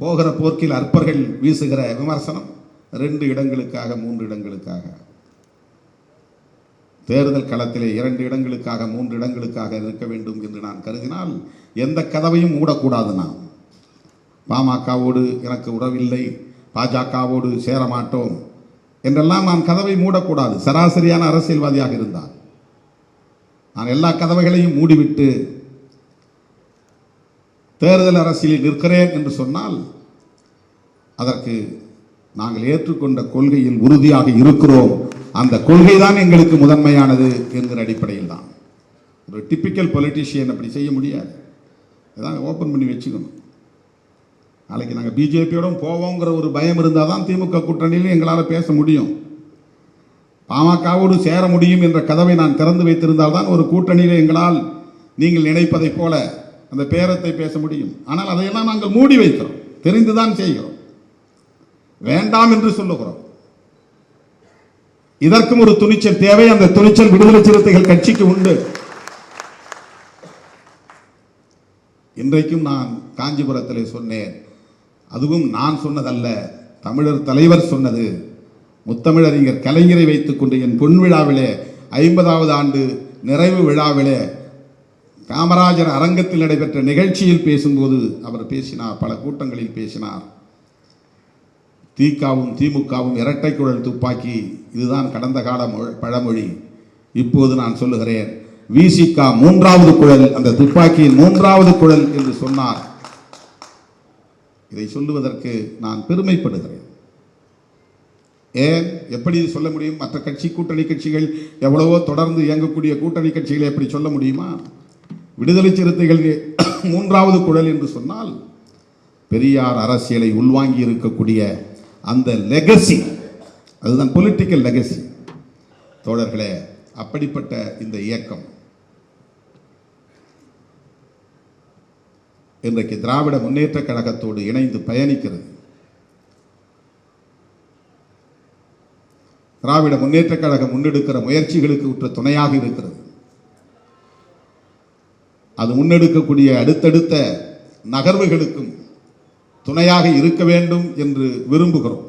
போகிற போக்கில் அற்பர்கள் வீசுகிற விமர்சனம் 2 இடங்களுக்காக 3 இடங்களுக்காக, தேர்தல் களத்திலே 2 இடங்களுக்காக 3 இடங்களுக்காக இருக்க வேண்டும் என்று நான் கருதினால் எந்த கதவையும் மூடக்கூடாது. நான் பாமகவோடு எனக்கு உறவில்லை, பாஜகவோடு சேரமாட்டோம் என்றெல்லாம் நான் கதவை மூடக்கூடாது. சராசரியான அரசியல்வாதியாக இருந்தால் நான் எல்லா கதவைகளையும் மூடிவிட்டு தேர்தல் அரசியலில் நிற்கிறேன் என்று சொன்னால் அதற்கு நாங்கள் ஏற்றுக்கொண்ட கொள்கையில் உறுதியாக இருக்கிறோம், அந்த கொள்கை தான் எங்களுக்கு முதன்மையானது என்கிற அடிப்படையில் தான். ஒரு டிப்பிக்கல் பொலிட்டீஷியன் அப்படி செய்ய முடியாது. இதான் ஓப்பன் பண்ணி வச்சுக்கணும். நாளைக்கு நாங்கள் பிஜேபியோடும் போவோங்கிற ஒரு பயம் இருந்தால் தான் திமுக கூட்டணியில் எங்களால் பேச முடியும். பாமகவோடு சேர முடியும் என்ற கதவை நான் திறந்து வைத்திருந்தால் தான் ஒரு கூட்டணியில் எங்களால் நீங்கள் நினைப்பதைப் போல அந்த பேரத்தை பேச முடியும். ஆனால் அதையெல்லாம் நாங்கள் மூடி வைக்கிறோம், தெரிந்துதான் செய்கிறோம், வேண்டாம் என்று சொல்லுகிறோம். இதற்கும் ஒரு துணிச்சல் தேவை. அந்த துணிச்சல் விடுதலை சிறுத்தைகள் கட்சிக்கு உண்டு. இன்றைக்கும் நான் காஞ்சிபுரத்திலே சொன்னேன், அதுவும் நான் சொன்னதல்ல, தமிழர் தலைவர் சொன்னது. முத்தமிழறிஞர் கலைஞரை வைத்துக் கொண்டு என் பொன் விழாவிலே 50வது ஆண்டு நிறைவு விழாவிலே காமராஜர் அரங்கத்தில் நடைபெற்ற நிகழ்ச்சியில் பேசும்போது அவர் பேசினார், பல கூட்டங்களில் பேசினார். திகாவும் திமுகவும் இரட்டை குழல் துப்பாக்கி, இதுதான் கடந்த கால பழமொழி. இப்போது நான் சொல்லுகிறேன், விசிகா 3வது குழல், அந்த துப்பாக்கியின் 3வது குழல் என்று சொன்னார். இதை சொல்லுவதற்கு நான் பெருமைப்படுகிறேன். ஏன், எப்படி சொல்ல முடியும்? மற்ற கட்சி கூட்டணி கட்சிகள் எவ்வளவோ தொடர்ந்து இயங்கக்கூடிய கூட்டணி கட்சிகளை எப்படி சொல்ல முடியுமா? விடுதலை சிறுத்தைகள் 3வது குழல் என்று சொன்னால் பெரியார் அரசியலை உள்வாங்கி இருக்கக்கூடிய அந்த லெகசி, அதுதான் பொலிட்டிக்கல் லெகசி. தோழர்களே, அப்படிப்பட்ட இந்த இயக்கம் இன்றைக்கு திராவிட முன்னேற்ற கழகத்தோடு இணைந்து பயணிக்கிறது. திராவிட முன்னேற்ற கழகம் முன்னெடுக்கிற முயற்சிகளுக்கு உற்ற துணையாக இருக்கிறது. அது முன்னெடுக்கக்கூடிய அடுத்தடுத்த நகர்வுகளுக்கும் துணையாக இருக்க வேண்டும் என்று விரும்புகிறோம்.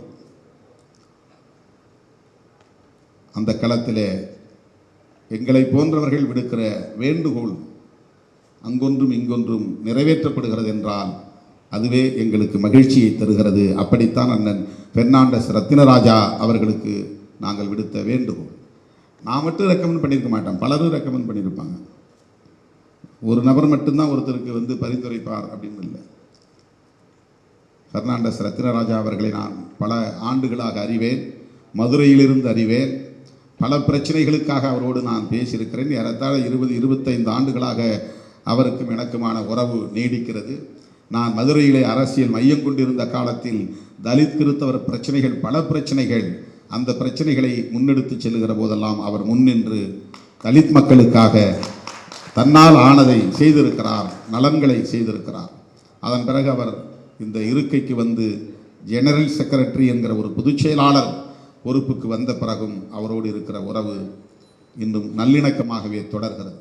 அந்த களத்திலே எங்களை போன்றவர்கள் விடுக்கிற வேண்டுகோள் அங்கொன்றும் இங்கொன்றும் நிறைவேற்றப்படுகிறது என்றால் அதுவே எங்களுக்கு மகிழ்ச்சியை தருகிறது. அப்படித்தான் அண்ணன் பெர்னாண்டஸ் ரத்தினராஜா அவர்களுக்கு நாங்கள் விடுத்த வேண்டுகோள். நான் மட்டும் ரெக்கமெண்ட் பண்ணியிருக்க மாட்டேன், பலரும் ரெக்கமெண்ட் பண்ணியிருப்பாங்க. ஒரு நபர் மட்டும்தான் ஒருத்தருக்கு பரிந்துரைப்பார் அப்படின்னு இல்லை. பெர்னாண்டஸ் ரத்தினராஜா அவர்களை நான் பல ஆண்டுகளாக அறிவேன், மதுரையிலிருந்து அறிவேன். பல பிரச்சனைகளுக்காக அவரோடு நான் பேசியிருக்கிறேன். ஏறத்தாழ 20-25 ஆண்டுகளாக அவருக்கும் எனக்குமான உறவு நீடிக்கிறது. நான் மதுரையிலே அரசியல் மையம் கொண்டிருந்த காலத்தில் தலித் கிறிஸ்தவர் பிரச்சனைகள், பல பிரச்சனைகள், அந்த பிரச்சனைகளை முன்னெடுத்து செல்லுகிற போதெல்லாம் அவர் முன்னின்று தலித் மக்களுக்காக தன்னால் ஆனதை செய்திருக்கிறார், நலன்களை செய்திருக்கிறார். அதன் பிறகு அவர் இந்த இருக்கைக்கு ஜெனரல் செக்ரட்டரி என்கிற ஒரு பொதுச் செயலாளர் பொறுப்புக்கு வந்த பிறகும் அவரோடு இருக்கிற உறவு இன்னும் நல்லிணக்கமாகவே தொடர்கிறது.